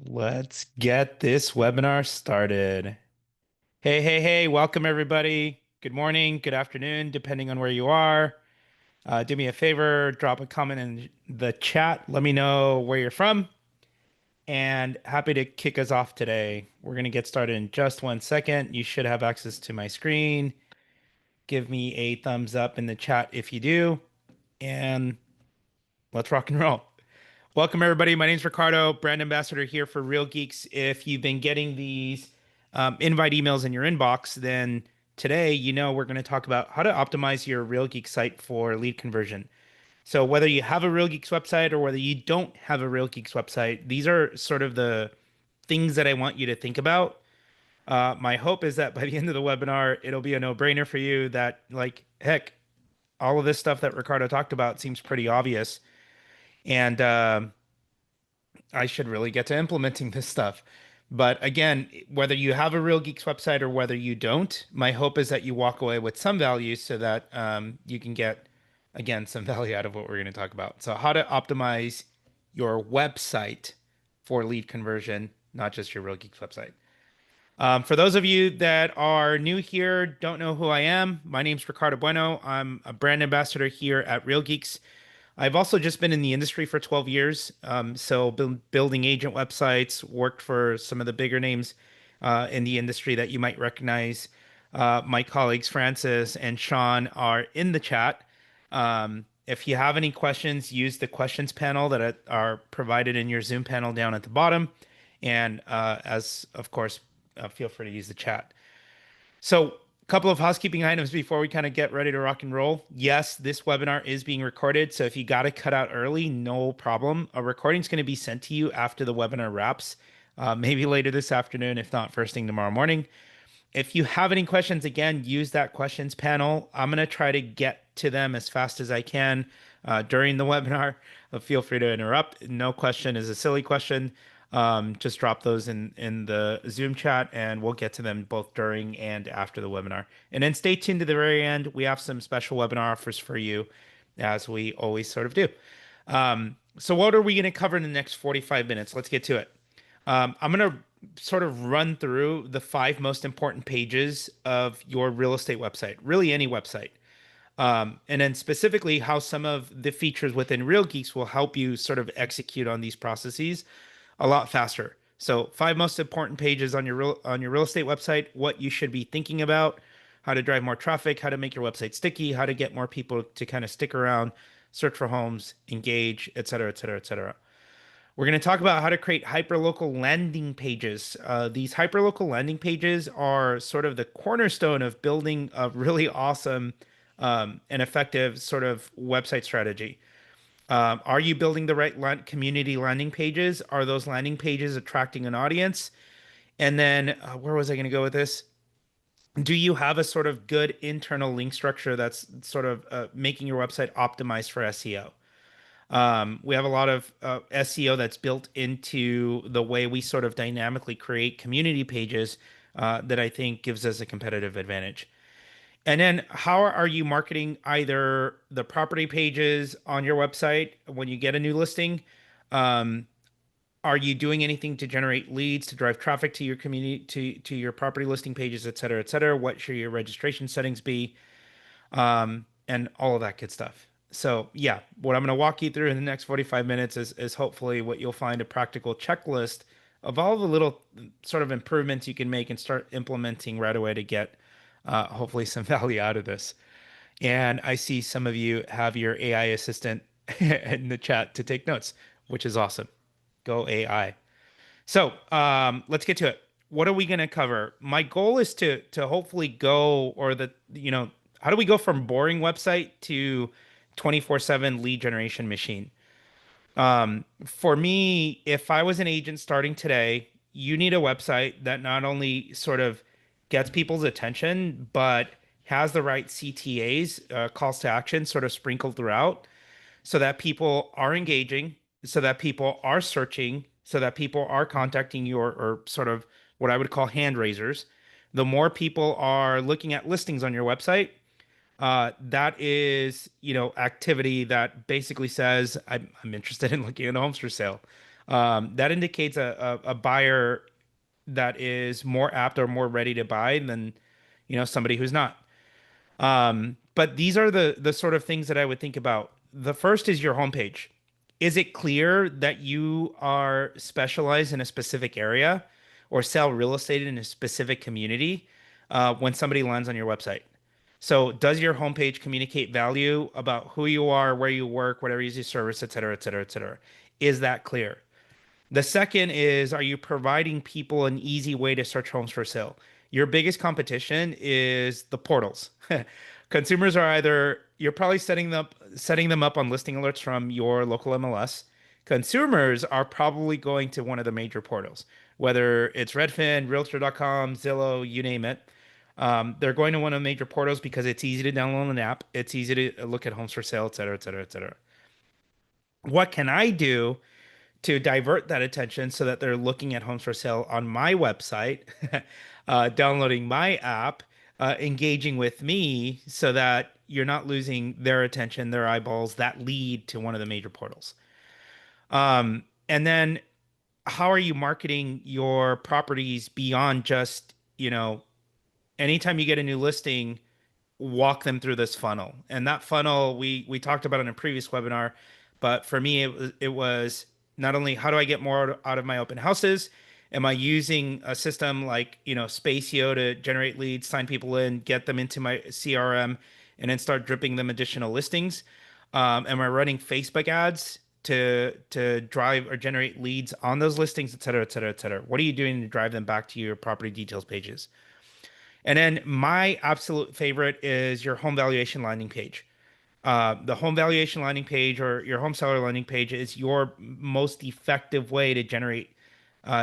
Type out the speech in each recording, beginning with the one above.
Let's get this webinar started. Hey, welcome everybody. Good morning, good afternoon, depending on where you are. Do me a favor, drop a comment in the chat. Let me know where you're from, and happy to kick us off today. We're going to get started in just 1 second. You should have access to my screen. Give me a thumbs up in the chat if you do, and let's rock and roll. Welcome, everybody. My name's Ricardo, brand ambassador here for Real Geeks. If you've been getting these invite emails in your inbox, then today, we're going to talk about how to optimize your Real Geeks site for lead conversion. So, whether you have a Real Geeks website or whether you don't have a Real Geeks website, these are sort of the things that I want you to think about. My hope is that by the end of the webinar, it'll be a no-brainer for you that, like, heck, all of this stuff that Ricardo talked about seems pretty obvious. And I should really get to implementing this stuff. But again, whether you have a Real Geeks website or whether you don't, my hope is that you walk away with some value so that you can get, again, some value out of what we're going to talk about. So, how to optimize your website for lead conversion, not just your Real Geeks website. For those of you that are new here, don't know who I am, my name's Ricardo Bueno. I'm a brand ambassador here at Real Geeks. I've also just been in the industry for 12 years. So building agent websites, worked for some of the bigger names in the industry that you might recognize. My colleagues Francis and Sean are in the chat. If you have any questions, use the questions panel that are provided in your Zoom panel down at the bottom. And as of course, feel free to use the chat. So, a couple of housekeeping items before we kind of get ready to rock and roll. Yes, this webinar is being recorded, so if you got to cut out early, no problem. A recording is going to be sent to you after the webinar wraps, maybe later this afternoon, if not first thing tomorrow morning. If you have any questions, again, use that questions panel. I'm going to try to get to them as fast as I can during the webinar. Feel free to interrupt. No question is a silly question. Just drop those in the Zoom chat and we'll get to them both during and after the webinar. And then stay tuned to the very end. We have some special webinar offers for you, as we always sort of do. So what are we going to cover in the next 45 minutes? Let's get to it. I'm going to sort of run through the 5 most important pages of your real estate website, really any website. And then specifically how some of the features within Real Geeks will help you sort of execute on these processes a lot faster. So 5 most important pages on your real estate website, what you should be thinking about, how to drive more traffic, how to make your website sticky, how to get more people to kind of stick around, search for homes, engage, et cetera, et cetera, et cetera. We're going to talk about how to create hyperlocal landing pages. These hyperlocal landing pages are sort of the cornerstone of building a really awesome and effective sort of website strategy. Are you building the right community landing pages? Are those landing pages attracting an audience? And then where was I going to go with this? Do you have a sort of good internal link structure that's sort of making your website optimized for SEO? We have a lot of SEO that's built into the way we sort of dynamically create community pages that I think gives us a competitive advantage. And then how are you marketing either the property pages on your website when you get a new listing? Um, are you doing anything to generate leads, to drive traffic to your community, to your property listing pages, et cetera, et cetera? What should your registration settings be? And all of that good stuff. So yeah, what I'm going to walk you through in the next 45 minutes is hopefully what you'll find a practical checklist of all the little sort of improvements you can make and start implementing right away to get hopefully some value out of this. And I see some of you have your AI assistant in the chat to take notes, which is awesome. Go AI. So let's get to it. What are we going to cover? My goal is to hopefully go or how do we go from boring website to 24/7 lead generation machine? For me, if I was an agent starting today, you need a website that not only sort of gets people's attention, but has the right CTAs, calls to action, sort of sprinkled throughout, so that people are engaging, so that people are searching, so that people are contacting you or sort of what I would call hand raisers. The more people are looking at listings on your website, that is, activity that basically says, I'm interested in looking at homes for sale. That indicates a buyer that is more apt or more ready to buy than, somebody who's not. But these are the sort of things that I would think about. The first is your homepage. Is it clear that you are specialized in a specific area or sell real estate in a specific community when somebody lands on your website? So, does your homepage communicate value about who you are, where you work, whatever you service, et cetera, et cetera, et cetera? Is that clear? The second is, are you providing people an easy way to search homes for sale? Your biggest competition is the portals. Consumers are either you're probably setting them up on listing alerts from your local MLS. Consumers are probably going to one of the major portals, whether it's Redfin, Realtor.com, Zillow, you name it. They're going to one of the major portals because it's easy to download an app, it's easy to look at homes for sale, et cetera, et cetera, et cetera. What can I do to divert that attention so that they're looking at homes for sale on my website, downloading my app, engaging with me so that you're not losing their attention, their eyeballs that lead to one of the major portals? And then how are you marketing your properties beyond just, anytime you get a new listing, walk them through this funnel. And that funnel we talked about in a previous webinar, but for me it was not only how do I get more out of my open houses? Am I using a system like, Spacio to generate leads, sign people in, get them into my CRM, and then start dripping them additional listings? Am I running Facebook ads to drive or generate leads on those listings, et cetera, et cetera, et cetera? What are you doing to drive them back to your property details pages? And then my absolute favorite is your home valuation landing page. The home valuation landing page or your home seller landing page is your most effective way to generate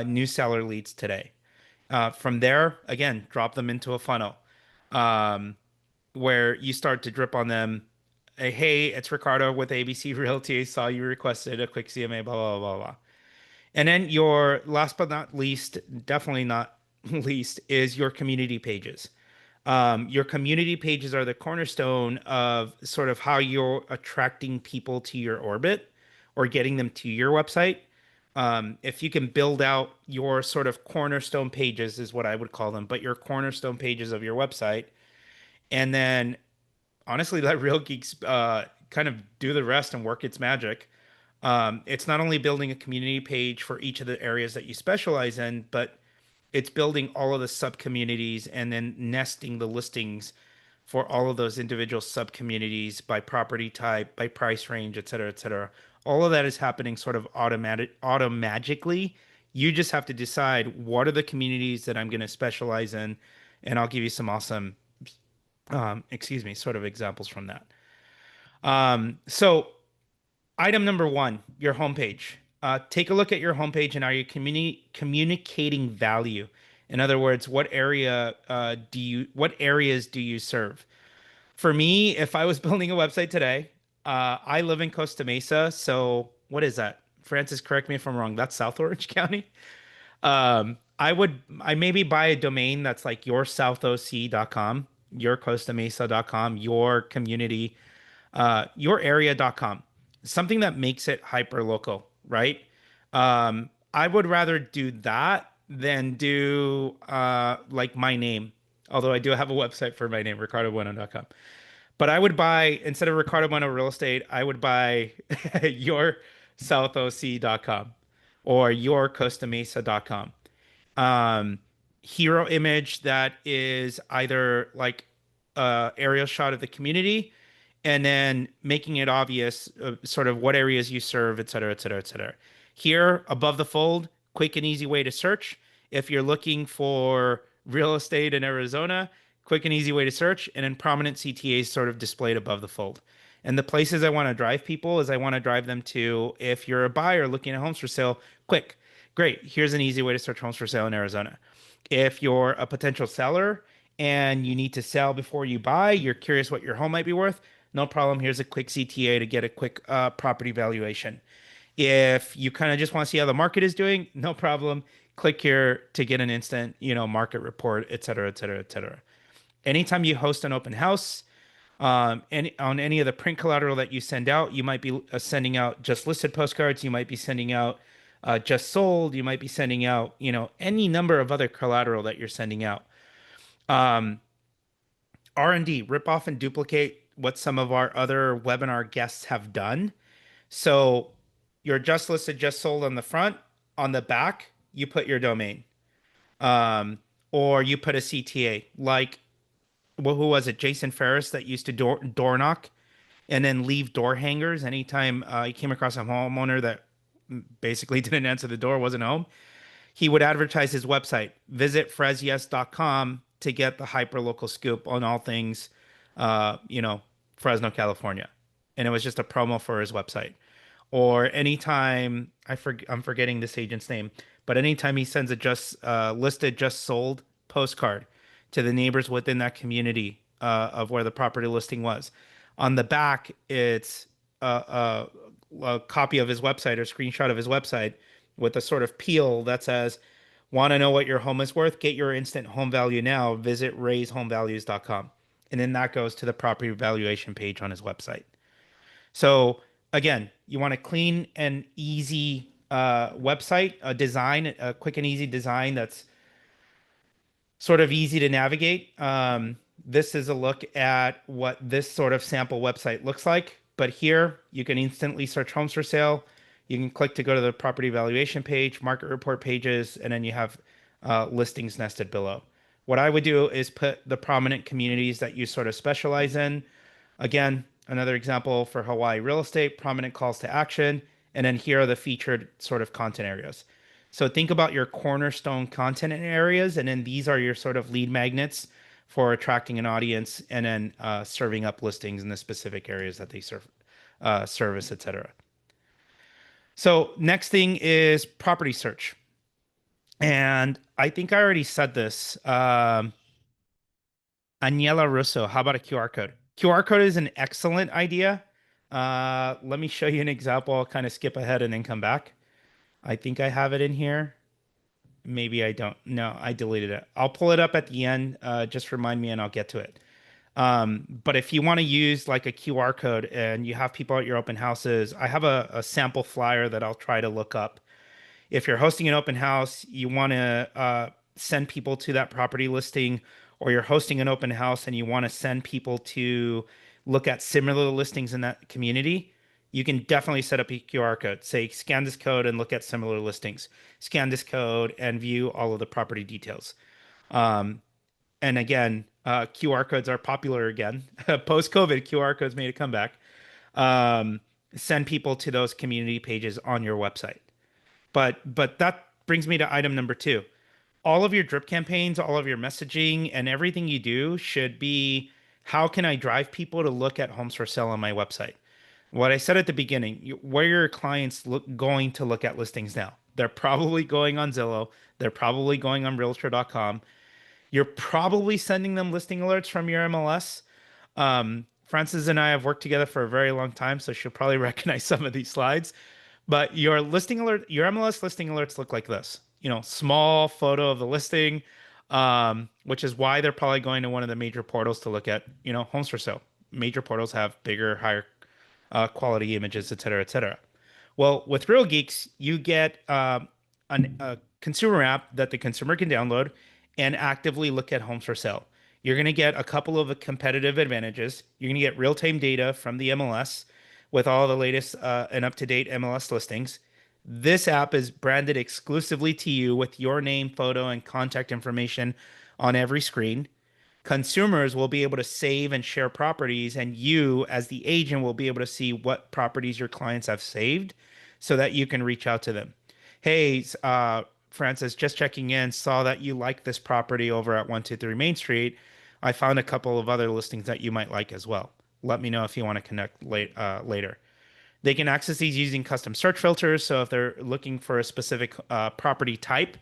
new seller leads today. From there, again, drop them into a funnel um, where you start to drip on them. Hey, it's Ricardo with ABC Realty. Saw you requested a quick CMA, blah, blah, blah, blah. And then your last but not least, definitely not least, is your community pages. Your community pages are the cornerstone of sort of how you're attracting people to your orbit or getting them to your website. If you can build out your sort of cornerstone pages, is what I would call them, but your cornerstone pages of your website, and then honestly, let Real Geeks kind of do the rest and work its magic. It's not only building a community page for each of the areas that you specialize in, but it's building all of the sub communities and then nesting the listings for all of those individual sub communities by property type, by price range, et cetera, et cetera. All of that is happening sort of automagically. You just have to decide what are the communities that I'm going to specialize in, and I'll give you some awesome, sort of examples from that. So item number one, your homepage. Take a look at your homepage and are you communicating value? In other words, what areas do you serve? For me, if I was building a website today, I live in Costa Mesa. So what is that? Francis, correct me if I'm wrong. That's South Orange County. I maybe buy a domain that's like yoursouth.oc.com, yourcostamesa.com, your community yourarea.com, something that makes it hyper local, right? I would rather do that than do like my name, although I do have a website for my name, ricardobueno.com. But I would buy, instead of Ricardo Bueno Real Estate, I would buy yoursouthoc.com or yourcostamesa.com. Hero image that is either like aerial shot of the community and then making it obvious sort of what areas you serve, et cetera, et cetera, et cetera. Here above the fold, quick and easy way to search. If you're looking for real estate in Arizona, quick and easy way to search, and then prominent CTAs sort of displayed above the fold. And the places I want to drive people is I want to drive them to, if you're a buyer looking at homes for sale, quick, great. Here's an easy way to search homes for sale in Arizona. If you're a potential seller and you need to sell before you buy, you're curious what your home might be worth, no problem. Here's a quick CTA to get a quick property valuation. If you kind of just want to see how the market is doing, no problem. Click here to get an instant, market report, et cetera, et cetera, et cetera. Anytime you host an open house, on any of the print collateral that you send out, you might be sending out just listed postcards. You might be sending out just sold, you might be sending out, any number of other collateral that you're sending out. Um, R&D, rip off and duplicate what some of our other webinar guests have done. So you're just listed, just sold on the front, on the back, you put your domain. Um, or you put a CTA, like, well, who was it? Jason Ferris that used to door knock and then leave door hangers anytime he came across a homeowner that basically didn't answer the door, wasn't home. He would advertise his website. Visit fresyes.com to get the hyper-local scoop on all things, uh, you know, Fresno, California. And it was just a promo for his website. Or anytime I'm forgetting this agent's name, but anytime he sends a just listed, just sold postcard to the neighbors within that community of where the property listing was, on the back it's a copy of his website or screenshot of his website with a sort of peel that says, "Want to know what your home is worth? Get your instant home value now. Visit raisehomevalues.com." And then that goes to the property valuation page on his website. So again, you want a clean and easy website, a design, a quick and easy design that's sort of easy to navigate. This is a look at what this sort of sample website looks like. But here you can instantly search homes for sale. You can click to go to the property valuation page, market report pages, and then you have listings nested below. What I would do is put the prominent communities that you sort of specialize in. Again, another example for Hawaii real estate, prominent calls to action. And then here are the featured sort of content areas. So think about your cornerstone content areas, and then these are your sort of lead magnets for attracting an audience and then serving up listings in the specific areas that they serve, service, etc. So next thing is property search. And I think I already said this. Aniela Russo, how about a QR code? QR code is an excellent idea. Let me show you an example. I'll kind of skip ahead and then come back. I think I have it in here. Maybe I don't. No, I deleted it. I'll pull it up at the end. Just remind me and I'll get to it. But if you want to use like a QR code and you have people at your open houses, I have a sample flyer that I'll try to look up. If you're hosting an open house, you want to send people to that property listing, or you're hosting an open house and you want to send people to look at similar listings in that community, you can definitely set up a QR code. Say, scan this code and look at similar listings. Scan this code and view all of the property details. Um, and again, QR codes are popular again. Post-COVID, QR codes made a comeback. Um, Send people to those community pages on your website. But that brings me to item number two. All of your drip campaigns, all of your messaging, and everything you do should be, how can I drive people to look at homes for sale on my website? What I said at the beginning, where are your clients going to look at listings now? They're probably going on Zillow. They're probably going on Realtor.com. You're probably sending them listing alerts from your MLS. Frances and I have worked together for a very long time, so she'll probably recognize some of these slides. But your listing alert, your MLS listing alerts look like this. Small photo of the listing, which is why they're probably going to one of the major portals to look at, homes for sale. Major portals have bigger, higher quality images, et cetera, et cetera. Well, with Real Geeks, you get a consumer app that the consumer can download and actively look at homes for sale. You're going to get a couple of competitive advantages. You're going to get real-time data from the MLS with all the latest and up-to-date MLS listings. This app is branded exclusively to you with your name, photo, and contact information on every screen. Consumers will be able to save and share properties, and you, as the agent, will be able to see what properties your clients have saved so that you can reach out to them. Hey, Francis, just checking in, saw that you like this property over at 123 Main Street. I found a couple of other listings that you might like as well. Let me know if you want to connect later. They can access these using custom search filters. So if they're looking for a specific property type,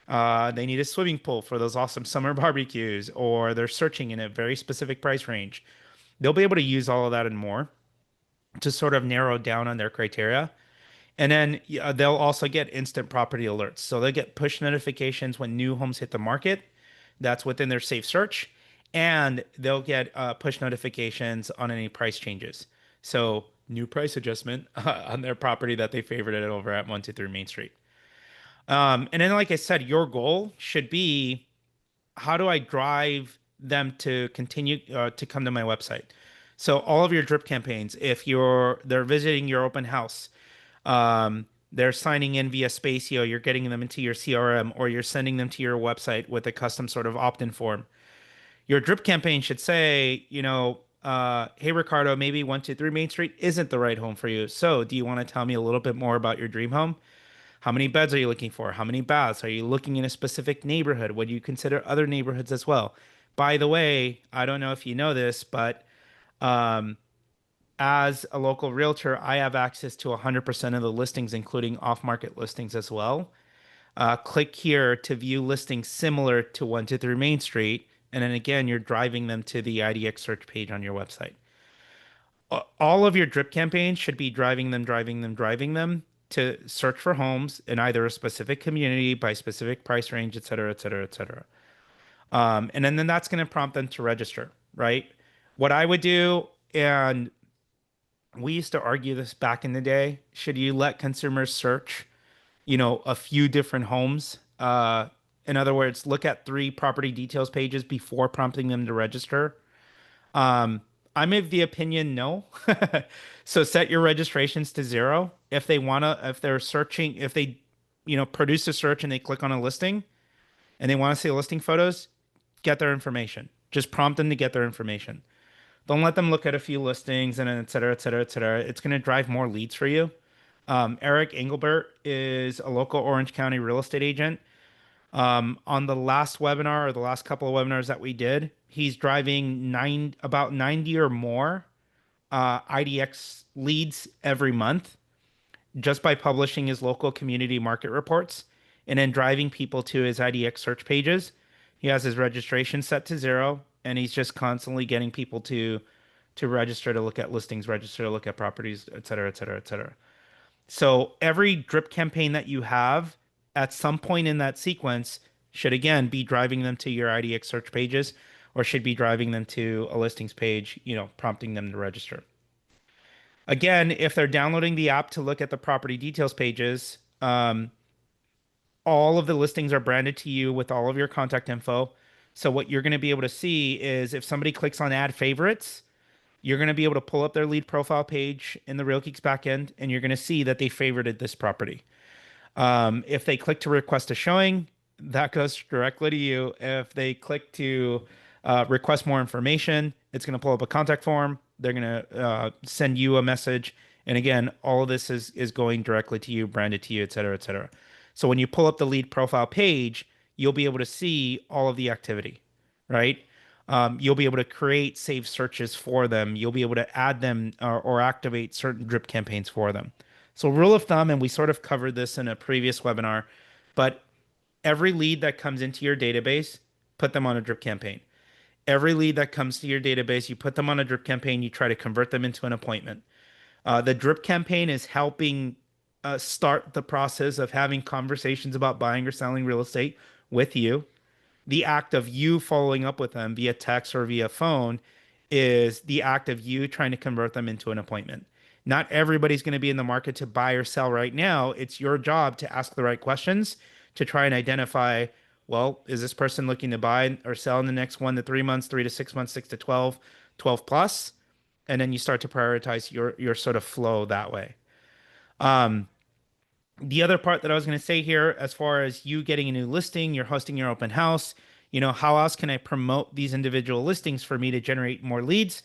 they need a swimming pool for those awesome summer barbecues, or they're searching in a very specific price range. They'll be able to use all of that and more to sort of narrow down on their criteria. And then they'll also get instant property alerts. So they get push notifications when new homes hit the market. That's within their safe search. And they'll get push notifications on any price changes. So new price adjustment on their property that they favored it over at 123 Main Street. And then, like I said, your goal should be how do I drive them to continue to come to my website? So all of your drip campaigns, if they're visiting your open house, they're signing in via Spacio, you're getting them into your CRM, or you're sending them to your website with a custom sort of opt-in form. Your drip campaign should say, hey Ricardo, maybe 123 Main Street isn't the right home for you. So, do you want to tell me a little bit more about your dream home? How many beds are you looking for? How many baths? Are you looking in a specific neighborhood? Would you consider other neighborhoods as well? By the way, I don't know if you know this, but um, as a local realtor, I have access to 100% of the listings, including off-market listings as well. Click here to view listings similar to 123 Main Street. And then again, you're driving them to the IDX search page on your website. All of your drip campaigns should be driving them to search for homes in either a specific community by specific price range, et cetera, et cetera, et cetera. And then that's going to prompt them to register, right? What I would do, and we used to argue this back in the day, should you let consumers search, a few different homes? In other words, look at three property details pages before prompting them to register. Um, I'm of the opinion no. So set your registrations to zero. If they're searching, if they, produce a search and they click on a listing and they want to see listing photos, get their information. Just prompt them to get their information. Don't let them look at a few listings and then et cetera, et cetera, et cetera. It's going to drive more leads for you. Eric Engelbert is a local Orange County real estate agent. On the last webinar or the last couple of webinars that we did, he's driving about 90 or more IDX leads every month just by publishing his local community market reports and then driving people to his IDX search pages. He has his registration set to zero, and he's just constantly getting people to register to look at listings, register to look at properties, et cetera, et cetera, et cetera. So every drip campaign that you have at some point in that sequence should again be driving them to your IDX search pages or should be driving them to a listings page, prompting them to register. Again, if they're downloading the app to look at the property details pages, all of the listings are branded to you with all of your contact info. So what you're going to be able to see is if somebody clicks on add favorites, you're going to be able to pull up their lead profile page in the Real Geeks backend, and you're going to see that they favorited this property. If they click to request a showing, that goes directly to you. If they click to request more information, it's going to pull up a contact form. They're going to send you a message. And again, all of this is going directly to you, branded to you, et cetera, et cetera. So when you pull up the lead profile page, you'll be able to see all of the activity, right? You'll be able to create saved searches for them. You'll be able to add them or activate certain drip campaigns for them. So rule of thumb, and we sort of covered this in a previous webinar, but every lead that comes into your database, put them on a drip campaign. Every lead that comes to your database, you put them on a drip campaign, you try to convert them into an appointment. The drip campaign is helping start the process of having conversations about buying or selling real estate with you. The act of you following up with them via text or via phone is the act of you trying to convert them into an appointment. Not everybody's going to be in the market to buy or sell right now. It's your job to ask the right questions to try and identify, well, is this person looking to buy or sell in the next 1 to 3 months, 3 to 6 months, 6 to 12, 12 plus? And then you start to prioritize your sort of flow that way. Um, the other part that I was going to say here, as far as you getting a new listing, you're hosting your open house, how else can I promote these individual listings for me to generate more leads?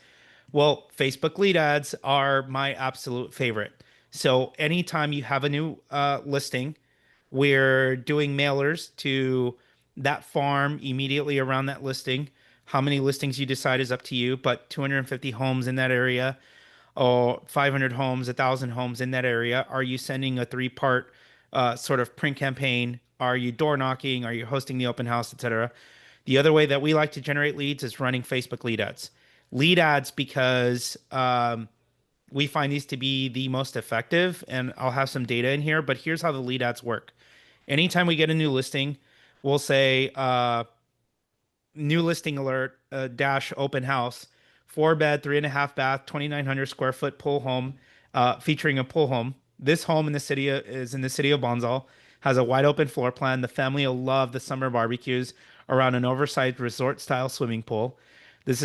Well, Facebook lead ads are my absolute favorite. So anytime you have a new listing, we're doing mailers to that farm immediately around that listing. How many listings you decide is up to you, but 250 homes in that area or 500 homes, 1,000 homes in that area. Are you sending a three-part sort of print campaign? Are you door knocking? Are you hosting the open house, etc.? The other way that we like to generate leads is running Facebook lead ads. Lead ads because we find these to be the most effective, and I'll have some data in here, but here's how the lead ads work. Anytime we get a new listing, we'll say new listing alert dash open house, 4 bed, 3.5 bath, 2,900 square foot pool home featuring a pool home. This home in the city is in the city of Bonsall, has a wide open floor plan. The family will love the summer barbecues around an oversized resort style swimming pool. This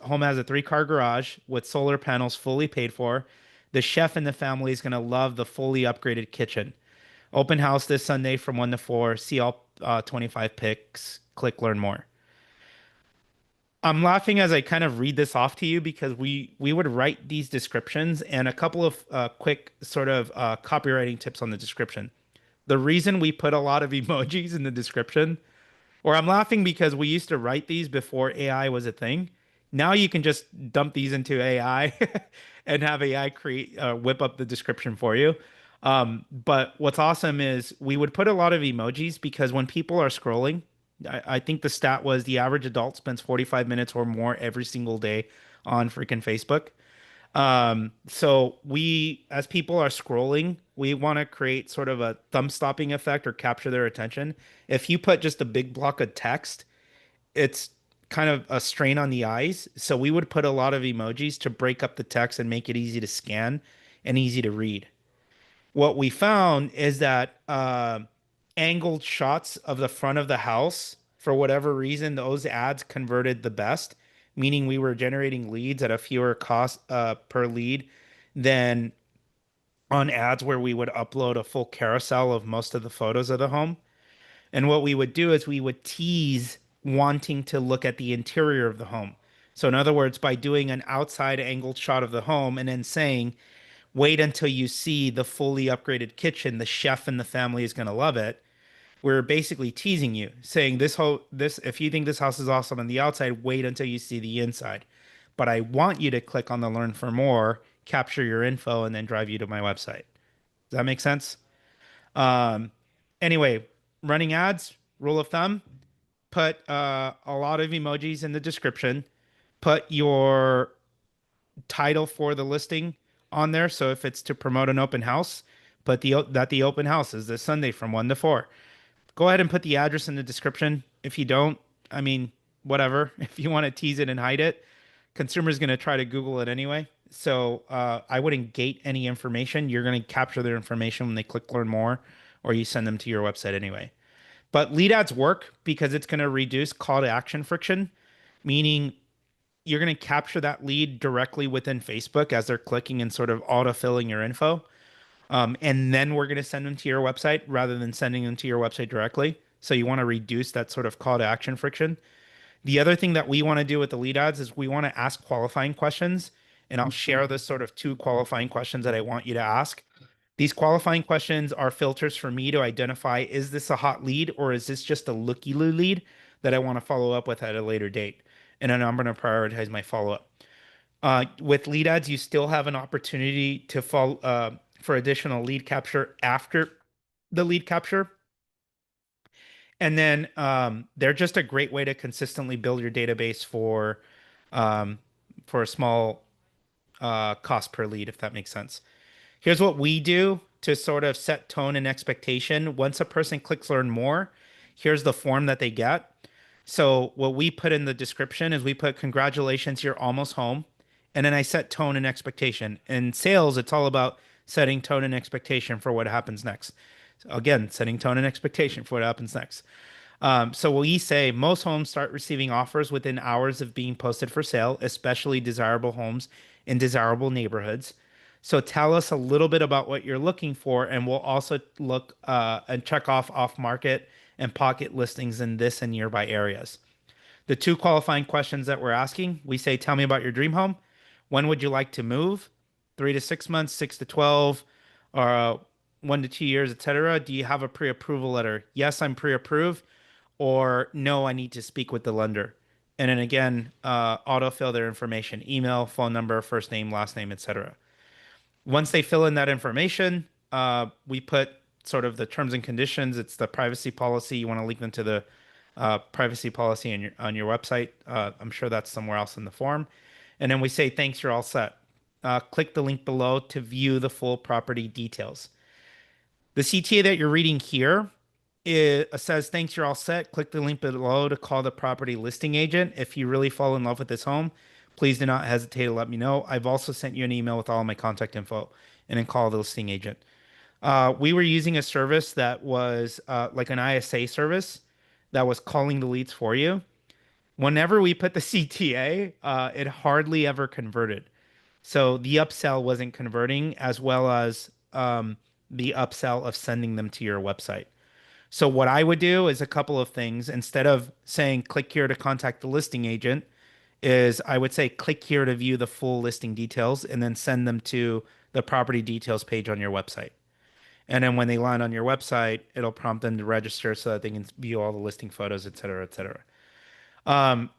home has a three-car garage with solar panels fully paid for. The chef in the family is going to love the fully upgraded kitchen. Open house this Sunday from 1 to 4. See all 25 pics. Click learn more. I'm laughing as I kind of read this off to you because we would write these descriptions and a couple of quick sort of copywriting tips on the description. The reason we put a lot of emojis in the description, or I'm laughing because we used to write these before AI was a thing. Now you can just dump these into AI and have AI create whip up the description for you. But what's awesome is we would put a lot of emojis because when people are scrolling, I think the stat was the average adult spends 45 minutes or more every single day on freaking Facebook. So as people are scrolling, we want to create sort of a thumb stopping effect or capture their attention. If you put just a big block of text, it's kind of a strain on the eyes. So we would put a lot of emojis to break up the text and make it easy to scan and easy to read. What we found is that angled shots of the front of the house, for whatever reason, those ads converted the best, meaning we were generating leads at a fewer cost per lead than on ads where we would upload a full carousel of most of the photos of the home. And what we would do is we would tease wanting to look at the interior of the home. So, in other words, by doing an outside angled shot of the home and then saying, wait until you see the fully upgraded kitchen, the chef and the family is going to love it. We're basically teasing you, saying this if you think this house is awesome on the outside, wait until you see the inside. But I want you to click on the learn for more, capture your info, and then drive you to my website. Does that make sense? Um, anyway, running ads, rule of thumb, put a lot of emojis in the description, put your title for the listing on there. So if it's to promote an open house, put the open house is this Sunday from 1 to 4. Go ahead and put the address in the description. If you don't, I mean, whatever. If you want to tease it and hide it, consumers going to try to Google it anyway. So I wouldn't gate any information. You're going to capture their information when they click learn more, or you send them to your website anyway. But lead ads work because it's going to reduce call to action friction, meaning you're going to capture that lead directly within Facebook as they're clicking and sort of autofilling your info. And then we're going to send them to your website rather than sending them to your website directly. So you want to reduce that sort of call to action friction. The other thing that we want to do with the lead ads is we want to ask qualifying questions. And I'll share the sort of two qualifying questions that I want you to ask. These qualifying questions are filters for me to identify, is this a hot lead or is this just a looky-loo lead that I want to follow up with at a later date? And then I'm going to prioritize my follow-up. With lead ads, you still have an opportunity to follow for additional lead capture after the lead capture. And then they're just a great way to consistently build your database um, for a small cost per lead, if that makes sense. Here's what we do to sort of set tone and expectation. Once a person clicks learn more, here's the form that they get. So what we put in the description is we put congratulations, you're almost home. And then I set tone and expectation. In sales, it's all about setting tone and expectation for what happens next. So again, setting tone and expectation for what happens next. So we say most homes start receiving offers within hours of being posted for sale, especially desirable homes in desirable neighborhoods. So tell us a little bit about what you're looking for, and we'll also look and check off market and pocket listings in this and nearby areas. The two qualifying questions that we're asking, we say, tell me about your dream home. When would you like to move? 3 to 6 months, 6 to 12, or 1 to 2 years, etc. Do you have a pre-approval letter? Yes, I'm pre-approved, or no, I need to speak with the lender. And then again, autofill their information, email, phone number, first name, last name, etc. Once they fill in that information, we put sort of the terms and conditions. It's the privacy policy. You want to link them to the privacy policy on your website. I'm sure that's somewhere else in the form. And then we say, thanks, you're all set. Click the link below to view the full property details. The CTA that you're reading here says, thanks, you're all set. Click the link below to call the property listing agent. If you really fall in love with this home, please do not hesitate to let me know. I've also sent you an email with all my contact info and then call the listing agent. We were using a service that was like an ISA service that was calling the leads for you. Whenever we put the CTA, it hardly ever converted. So the upsell wasn't converting as well as the upsell of sending them to your website. So what I would do is a couple of things. Instead of saying click here to contact the listing agent, is I would say click here to view the full listing details and then send them to the property details page on your website. And then when they land on your website, it'll prompt them to register so that they can view all the listing photos, et cetera, et cetera.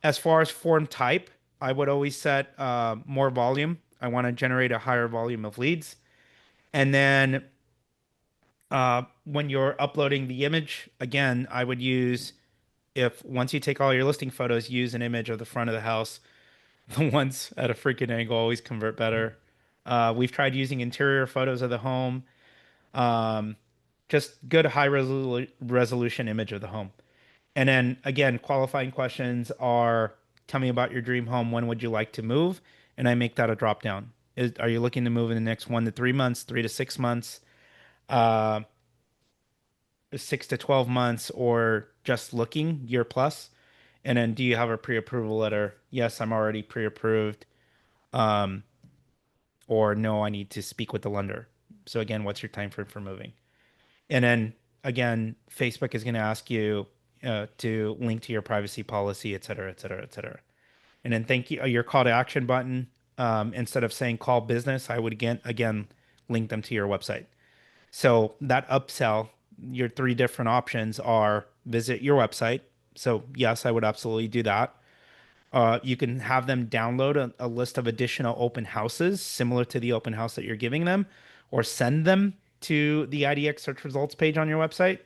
As far as form type, I would always set more volume. I want to generate a higher volume of leads. And then when you're uploading the image, again, I would use, if once you take all your listing photos, use an image of the front of the house. The ones at a freaking angle always convert better. We've tried using interior photos of the home. Um, just good resolution image of the home. And then again, qualifying questions are tell me about your dream home. When would you like to move? And I make that a drop down. Are you looking to move in the next 1 to 3 months, 3 to 6 months, uh, 6 to 12 months, or just looking year plus? And then do you have a pre-approval letter? Yes, I'm already pre-approved. Um, or no, I need to speak with the lender. So again, what's your time frame for moving? And then again, Facebook is going to ask you to link to your privacy policy, et cetera, et cetera, et cetera. And then thank you, your call to action button. Instead of saying call business, I would again link them to your website. So that upsell, your three different options are visit your website. So yes, I would absolutely do that. You can have them download a list of additional open houses similar to the open house that you're giving them, or send them to the IDX search results page on your website.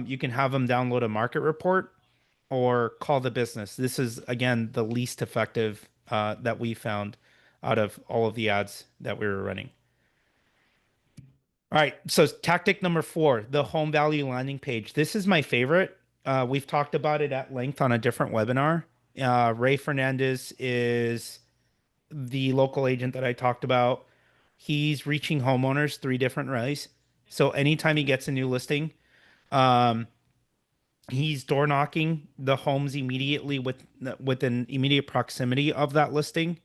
You can have them download a market report or call the business. This is, again, the least effective that we found out of all of the ads that we were running. All right. So, tactic number four, the home value landing page. This is my favorite. We've talked about it at length on a different webinar. Ray Fernandez is the local agent that I talked about. He's reaching homeowners three different ways. So, anytime he gets a new listing, um, he's door knocking the homes immediately within immediate proximity of that listing.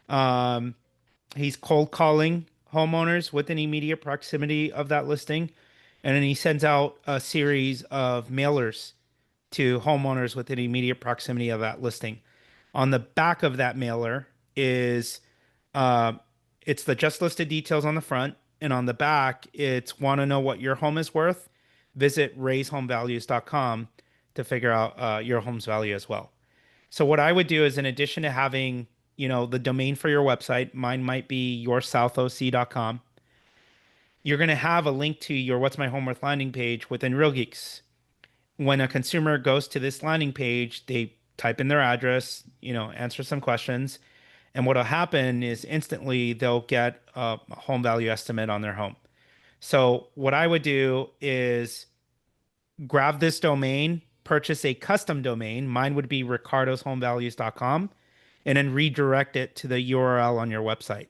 Um, he's cold calling homeowners within immediate proximity of that listing, and then he sends out a series of mailers to homeowners within immediate proximity of that listing. On the back of that mailer is uh, it's the just listed details on the front, and on the back, it's want to know what your home is worth. Visit raisehomevalues.com to figure out your home's value as well. So what I would do is, in addition to having, the domain for your website, mine might be yoursouthOC.com. You're going to have a link to your What's My Home Worth landing page within Real Geeks. When a consumer goes to this landing page, they type in their address, answer some questions, and what'll happen is instantly they'll get a home value estimate on their home. So what I would do is grab this domain, purchase a custom domain. Mine would be ricardoshomevalues.com, and then redirect it to the URL on your website,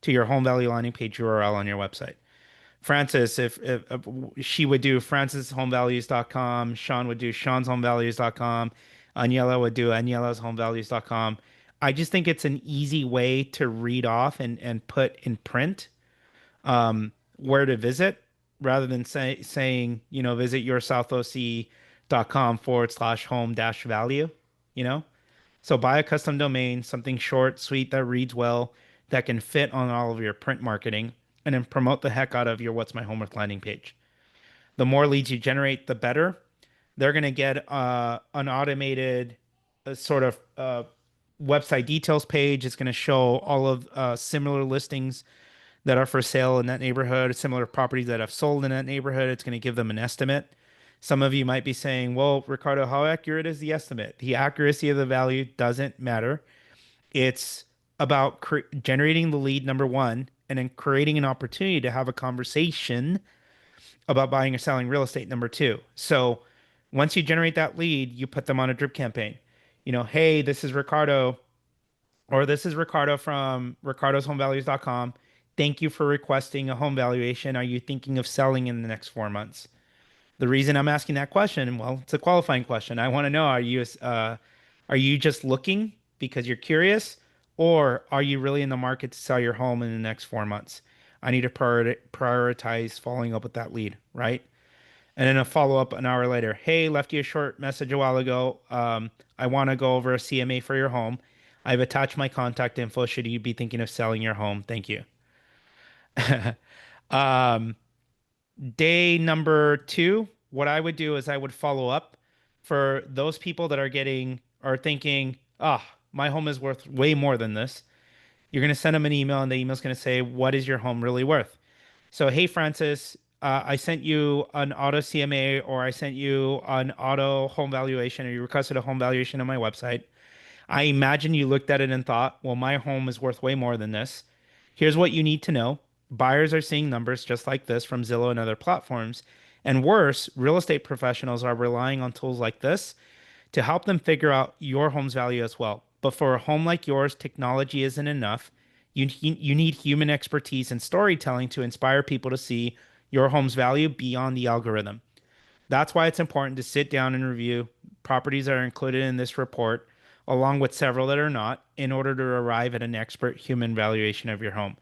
to your home value landing page URL on your website. Francis, if she would do francishomevalues.com, Sean would do seanshomevalues.com, Aniela would do anielashomevalues.com. I just think it's an easy way to read off and put in print where to visit rather than saying, visit yoursouthOC.com/home dash value, you know? So buy a custom domain, something short, sweet, that reads well, that can fit on all of your print marketing, and then promote the heck out of your What's My Home Worth landing page. The more leads you generate, the better. They're going to get an automated sort of website details page. It's going to show all of similar listings that are for sale in that neighborhood, similar properties that have sold in that neighborhood. It's going to give them an estimate. Some of you might be saying, well, Ricardo, how accurate is the estimate? The accuracy of the value doesn't matter. It's about generating the lead, number one, and then creating an opportunity to have a conversation about buying or selling real estate, number two. So once you generate that lead, you put them on a drip campaign. Hey, this is Ricardo. Or this is Ricardo from ricardoshomevalues.com. Thank you for requesting a home valuation. Are you thinking of selling in the next 4 months? The reason I'm asking that question, well, it's a qualifying question. I want to know, are you just looking because you're curious, or are you really in the market to sell your home in the next 4 months? I need to prioritize following up with that lead, right? And then a follow up an hour later. Hey, left you a short message a while ago. I want to go over a CMA for your home. I've attached my contact info. Should you be thinking of selling your home? Thank you. Um, Day number two, what I would do is I would follow up for those people that are thinking, ah, my home is worth way more than this. You're going to send them an email, and the email's going to say, what is your home really worth? So, hey, Francis, I sent you an auto CMA, or I sent you an auto home valuation, or you requested a home valuation on my website. I imagine you looked at it and thought, well, my home is worth way more than this. Here's what you need to know. Buyers are seeing numbers just like this from Zillow and other platforms. And worse, real estate professionals are relying on tools like this to help them figure out your home's value as well. But for a home like yours, technology isn't enough. You need human expertise and storytelling to inspire people to see your home's value beyond the algorithm. That's why it's important to sit down and review properties that are included in this report, along with several that are not, in order to arrive at an expert human valuation of your home.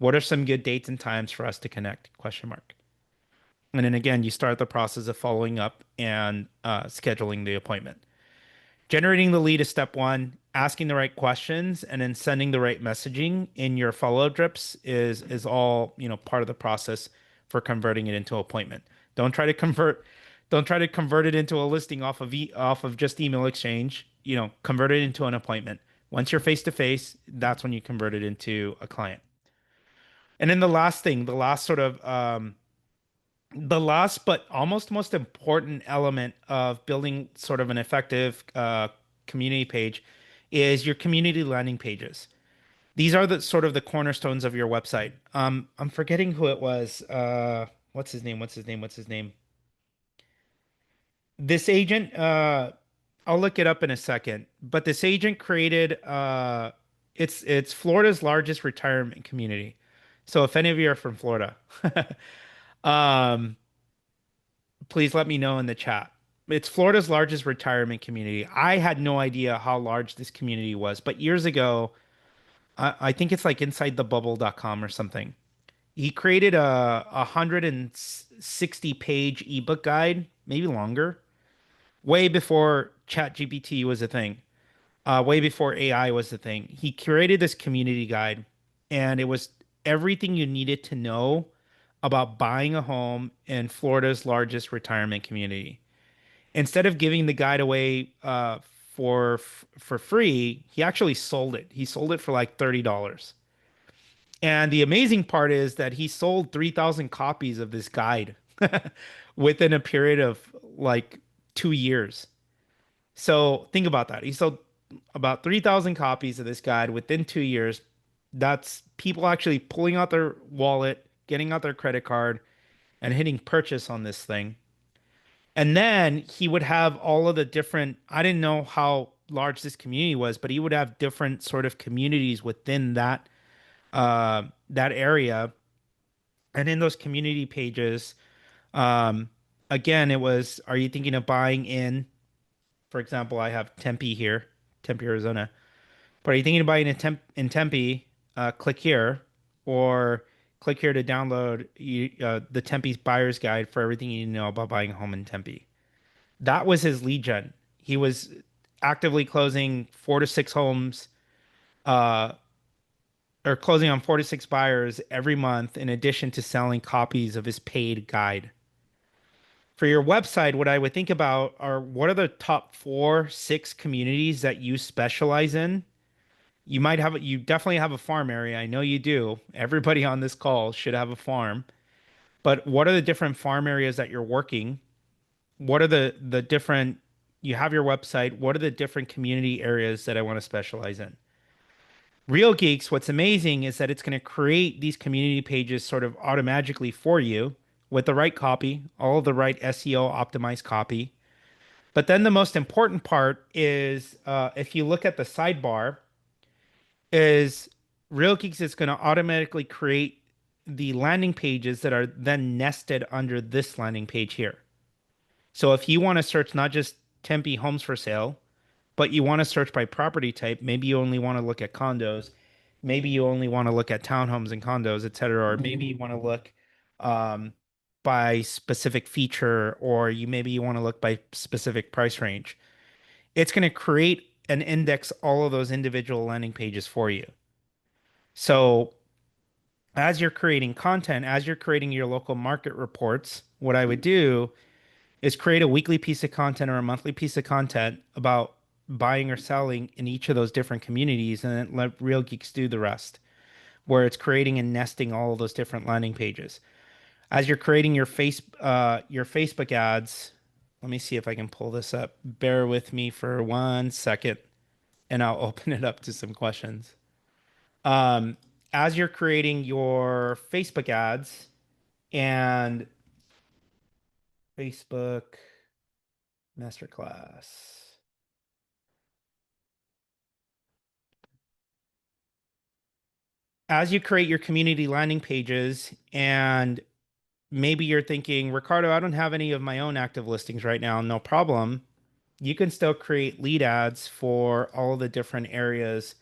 What are some good dates and times for us to connect? Question mark. And then again, you start the process of following up and scheduling the appointment. Generating the lead is step one. Asking the right questions and then sending the right messaging in your follow-up drips is all, part of the process for converting it into an appointment. Don't try to convert don't try to convert it into a listing off of just email exchange. Convert it into an appointment. Once you're face to face, that's when you convert it into a client. And then the last thing, the last but almost most important element of building sort of an effective community page is your community landing pages. These are the sort of the cornerstones of your website. I'm forgetting who it was. What's his name? What's his name? What's his name? This agent, I'll look it up in a second, but this agent created it's Florida's largest retirement community. So if any of you are from Florida, um, please let me know in the chat. It's Florida's largest retirement community. I had no idea how large this community was, but years ago, I think it's like insidethebubble.com or something. He created a 160 page ebook guide, maybe longer, way before ChatGPT was a thing, way before AI was a thing. He curated this community guide, and it was everything you needed to know about buying a home in Florida's largest retirement community. Instead of giving the guide away for free, he actually sold it. He sold it for like $30. And the amazing part is that he sold 3,000 copies of this guide within a period of like 2 years. So think about that. He sold about 3,000 copies of this guide within 2 years. That's people actually pulling out their wallet, getting out their credit card, and hitting purchase on this thing. And then he would have all of the different, I didn't know how large this community was, but he would have different sort of communities within that area. And in those community pages, um, again, it was, are you thinking of buying in? For example, I have Tempe here, Tempe, Arizona. But are you thinking of buying in Tempe? Click here, or click here to download the Tempe's buyer's guide for everything you need to know about buying a home in Tempe. That was his lead gen. He was actively closing 4 to 6 homes, uh, or closing on 4 to 6 buyers every month, in addition to selling copies of his paid guide. For your website, what I would think about are what are the top 4, 6 communities that you specialize in. You definitely have a farm area. I know you do. Everybody on this call should have a farm. But what are the different farm areas that you're working? What are the different, you have your website. What are the different community areas that I want to specialize in? Real Geeks, what's amazing is that it's going to create these community pages sort of automatically for you with the right copy, all of the right SEO optimized copy. But then the most important part is if you look at the sidebar, is Real Geeks is going to automatically create the landing pages that are then nested under this landing page here. So if you want to search not just Tempe homes for sale, but you want to search by property type, maybe you only want to look at condos, maybe you only want to look at townhomes and condos, et cetera, or maybe you want to look um, by specific feature, or maybe you want to look by specific price range. It's going to create and index all of those individual landing pages for you. So as you're creating content, as you're creating your local market reports, what I would do is create a weekly piece of content or a monthly piece of content about buying or selling in each of those different communities, and then let Real Geeks do the rest, where it's creating and nesting all of those different landing pages. As you're creating your Facebook ads, let me see if I can pull this up. Bear with me for 1 second, and I'll open it up to some questions. Um, as you're creating your Facebook ads and Facebook Masterclass. As you create your community landing pages, and maybe you're thinking, Ricardo, I don't have any of my own active listings right now. No problem. You can still create lead ads for all the different areas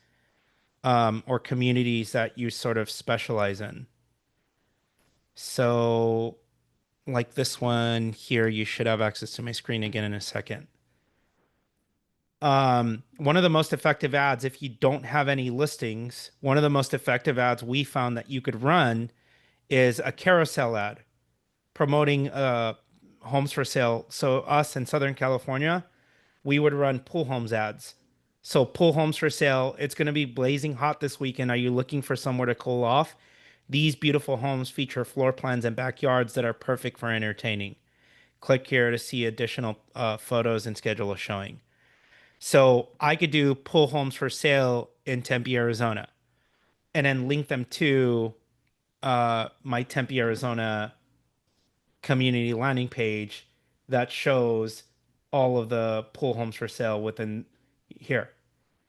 or communities that you sort of specialize in. So, like this one here, you should have access to my screen again in a second. One of the most effective ads, if you don't have any listings, one of the most effective ads we found that you could run is a carousel ad promoting homes for sale. So us in Southern California, we would run pool homes ads. So pool homes for sale, it's going to be blazing hot this weekend. Are you looking for somewhere to cool off? These beautiful homes feature floor plans and backyards that are perfect for entertaining. Click here to see additional photos and schedule a showing. So I could do pool homes for sale in Tempe, Arizona, and then link them to my Tempe, Arizona community landing page that shows all of the pool homes for sale within here.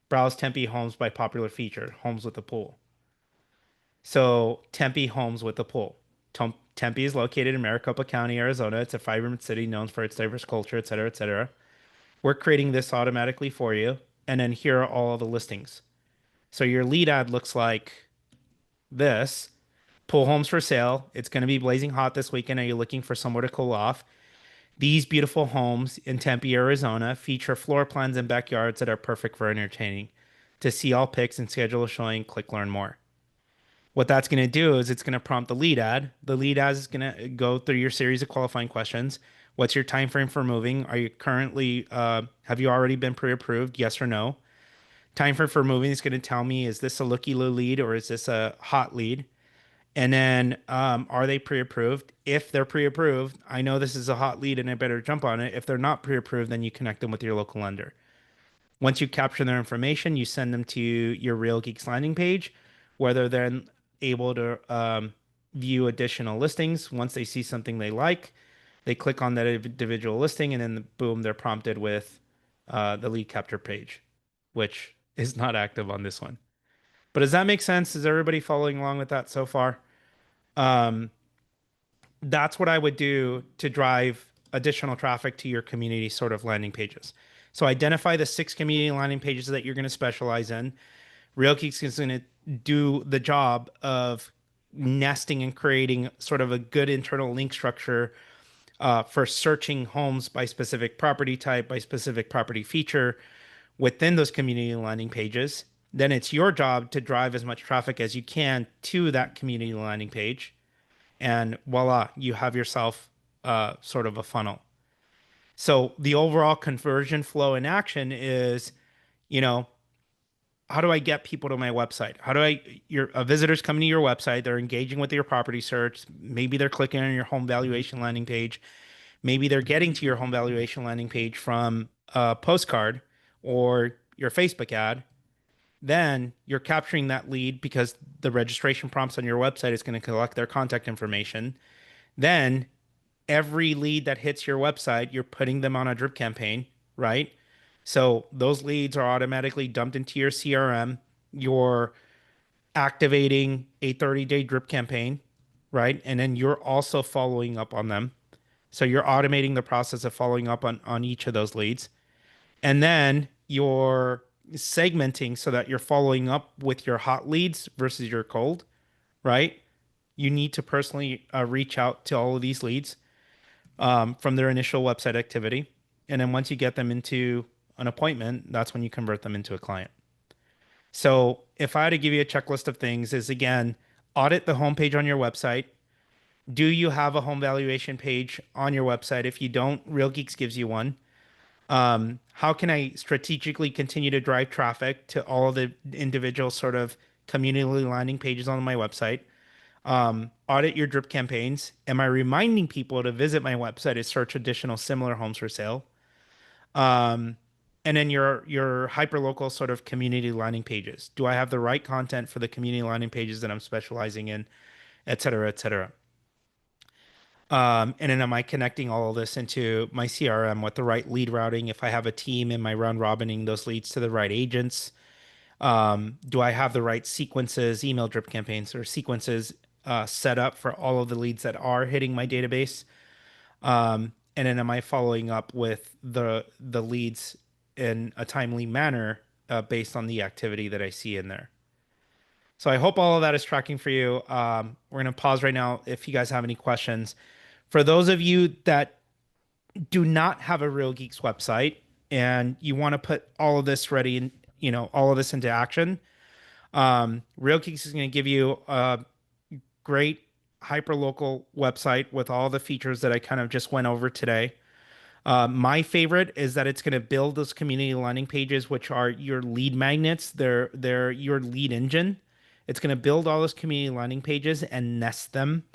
Browse Tempe homes by popular feature, homes with a pool. So Tempe homes with a pool. Tempe is located in Maricopa County, Arizona. It's a vibrant city known for its diverse culture, et cetera, et cetera. We're creating this automatically for you. And then here are all of the listings. So your lead ad looks like this. Pool homes for sale. It's going to be blazing hot this weekend. Are you looking for somewhere to cool off? These beautiful homes in Tempe, Arizona feature floor plans and backyards that are perfect for entertaining. To see all pics and schedule a showing, click learn more. What that's going to do is it's going to prompt the lead ad. The lead ad is going to go through your series of qualifying questions. What's your time frame for moving? Are you currently have you already been pre-approved? Yes or no? Time frame for moving is going to tell me, is this a looky-loo lead or is this a hot lead? And then are they pre-approved? If they're pre-approved, I know this is a hot lead and I better jump on it. If they're not pre-approved, then you connect them with your local lender. Once you capture their information, you send them to your Real Geeks landing page, where they're then able to view additional listings. Once they see something they like, they click on that individual listing, and then boom, they're prompted with the lead capture page, which is not active on this one. But does that make sense? Is everybody following along with that so far? Um, that's what I would do to drive additional traffic to your community sort of landing pages. So identify the 6 community landing pages that you're going to specialize in. Real Geeks is going to do the job of nesting and creating sort of a good internal link structure for searching homes by specific property type, by specific property feature within those community landing pages. Then it's your job to drive as much traffic as you can to that community landing page. And voila, you have yourself sort of a funnel. So the overall conversion flow in action is, you know, how do I get people to my website? How do I, your visitors coming to your website, they're engaging with your property search. Maybe they're clicking on your home valuation landing page. Maybe they're getting to your home valuation landing page from a postcard or your Facebook ad. Then you're capturing that lead because the registration prompts on your website is going to collect their contact information. Then every lead that hits your website, you're putting them on a drip campaign, right? So those leads are automatically dumped into your CRM. you're activating a 30-day drip campaign, right? And then you're also following up on them. So you're automating the process of following up on each of those leads. And then you're segmenting so that you're following up with your hot leads versus your cold, right? You need to personally reach out to all of these leads from their initial website activity. And then once you get them into an appointment, that's when you convert them into a client. So if I had to give you a checklist of things, is again, audit the homepage on your website. Do you have a home valuation page on your website? If you don't, Real Geeks gives you one. How can I strategically continue to drive traffic to all of the individual sort of community landing pages on my website? Audit your drip campaigns. Am I reminding people to visit my website to search additional similar homes for sale? Um, and then your hyperlocal sort of community landing pages. Do I have the right content for the community landing pages that I'm specializing in, et cetera, et cetera? And then am I connecting all of this into my CRM with the right lead routing? If I have a team, am I round robining those leads to the right agents? Do I have the right sequences, email drip campaigns or sequences set up for all of the leads that are hitting my database? And then am I following up with the leads in a timely manner based on the activity that I see in there? So I hope all of that is tracking for you. We're going to pause right now if you guys have any questions. For those of you that do not have a Real Geeks website and you want to put all of this ready and all of this into action, Real Geeks is going to give you a great hyperlocal website with all the features that I kind of just went over today. My favorite is that it's going to build those community landing pages, which are your lead magnets. They're your lead engine. It's going to build all those community landing pages and nest them.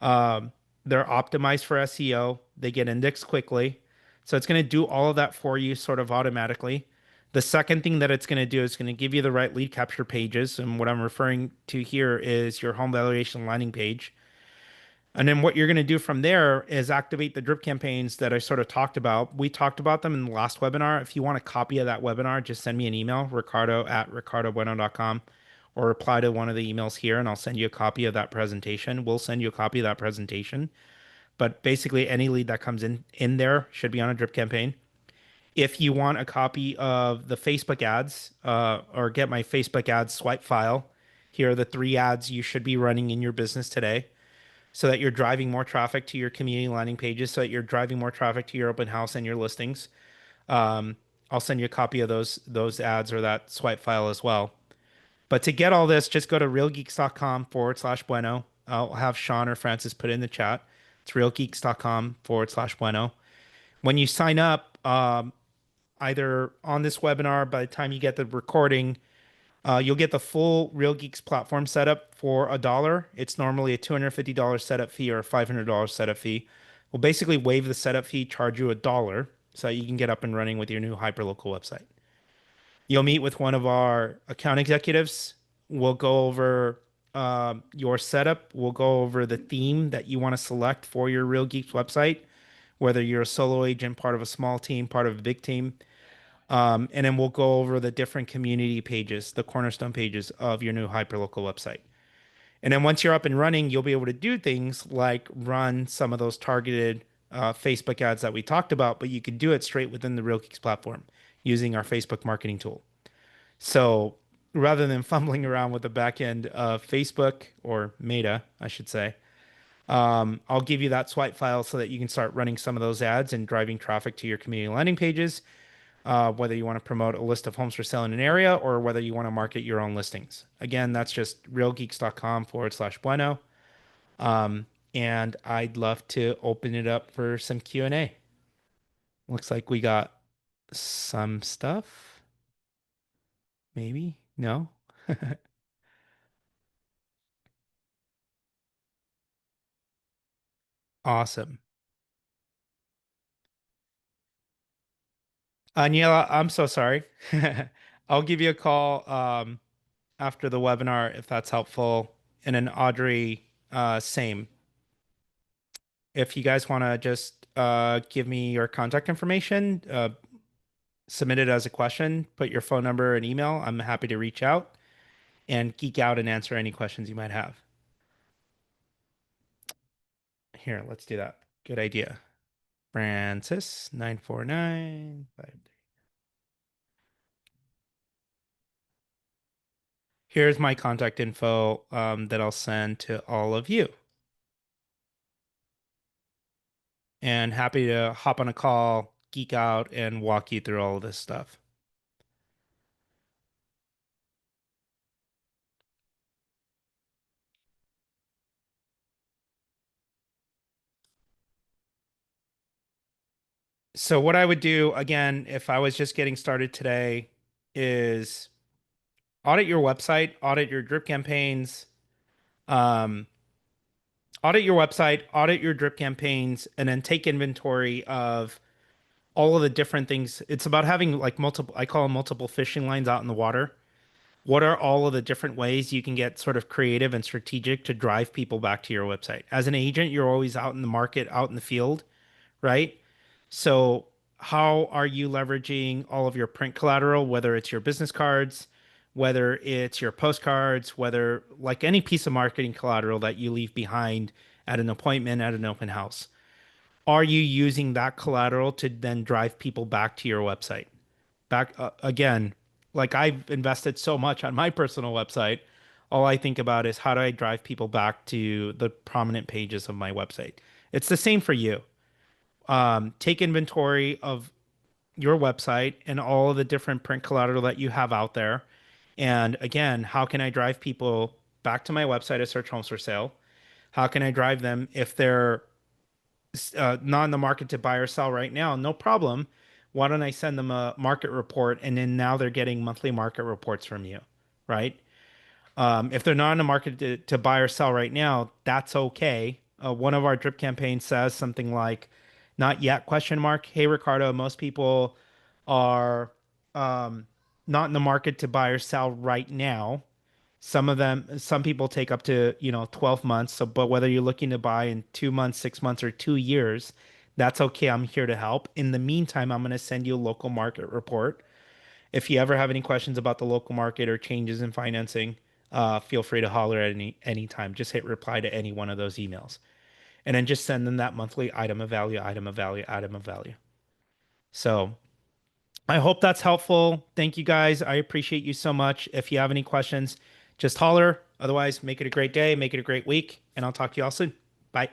Um, they're optimized for SEO. They get indexed quickly. So it's going to do all of that for you sort of automatically. The second thing that it's going to do is going to give you the right lead capture pages. And what I'm referring to here is your home valuation landing page. And then what you're going to do from there is activate the drip campaigns that I sort of talked about. We talked about them in the last webinar. If you want a copy of that webinar, just send me an email, ricardo@ricardobueno.com, or reply to one of the emails here, and I'll send you a copy of that presentation. We'll send you a copy of that presentation. But basically, any lead that comes in there should be on a drip campaign. If you want a copy of the Facebook ads or get my Facebook ads swipe file, here are the 3 ads you should be running in your business today so that you're driving more traffic to your community landing pages, so that you're driving more traffic to your open house and your listings. Um, I'll send you a copy of those ads or that swipe file as well. But to get all this, just go to realgeeks.com/bueno. I'll have Sean or Francis put it in the chat. It's realgeeks.com/bueno. When you sign up, either on this webinar, by the time you get the recording, you'll get the full Real Geeks platform setup for $1. It's normally a $250 setup fee or a $500 setup fee. We'll basically waive the setup fee, charge you $1 so that you can get up and running with your new hyperlocal website. You'll meet with one of our account executives. We'll go over your setup. We'll go over the theme that you want to select for your Real Geeks website, whether you're a solo agent, part of a small team, part of a big team. And then we'll go over the different community pages, the cornerstone pages of your new hyperlocal website. And then once you're up and running, you'll be able to do things like run some of those targeted Facebook ads that we talked about, but you can do it straight within the Real Geeks platform using our Facebook marketing tool. So rather than fumbling around with the back end of Facebook or Meta, I should say, I'll give you that swipe file so that you can start running some of those ads and driving traffic to your community landing pages, whether you want to promote a list of homes for sale in an area or whether you want to market your own listings. Again, that's just realgeeks.com/bueno. And I'd love to open it up for some Q&A. Looks like we got some stuff. Maybe? No? Awesome. Aniela, I'm so sorry. I'll give you a call after the webinar if that's helpful. And then Audrey, same. If you guys want to just give me your contact information, submit it as a question, put your phone number and email. I'm happy to reach out. and geek out and answer any questions you might have. Here, let's do that. Good idea. Francis 94953. Here's my contact info that I'll send to all of you. And happy to hop on a call, geek out, and walk you through all of this stuff. So what I would do again, if I was just getting started today, is audit your website, audit your drip campaigns, um, audit your drip campaigns, and then take inventory of all of the different things. It's about having like multiple, I call them multiple fishing lines out in the water. What are all of the different ways you can get sort of creative and strategic to drive people back to your website? As an agent, you're always out in the market, out in the field, right? So, how are you leveraging all of your print collateral, whether it's your business cards, whether it's your postcards, whether like any piece of marketing collateral that you leave behind at an appointment, at an open house? Are you using that collateral to then drive people back to your website? Back again, like I've invested so much on my personal website. All I think about is how do I drive people back to the prominent pages of my website? It's the same for you. Take inventory of your website and all of the different print collateral that you have out there. And again, how can I drive people back to my website to search homes for sale? How can I drive them if they're not in the market to buy or sell right now? No problem. Why don't I send them a market report and then now they're getting monthly market reports from you, right? If they're not in the market to buy or sell right now, that's okay. One of our drip campaigns says something like, "Not yet?" Question mark. Hey, Ricardo, most people are um, not in the market to buy or sell right now. Some people take up to 12 months. So, but whether you're looking to buy in 2 months, 6 months, or 2 years, that's okay. I'm here to help. In the meantime, I'm going to send you a local market report. If you ever have any questions about the local market or changes in financing, feel free to holler at any time. Just hit reply to any one of those emails, and then just send them that monthly item of value, item of value, item of value. So I hope that's helpful. Thank you guys. I appreciate you so much. If you have any questions, just holler. Otherwise, make it a great day, make it a great week, and I'll talk to you all soon. Bye.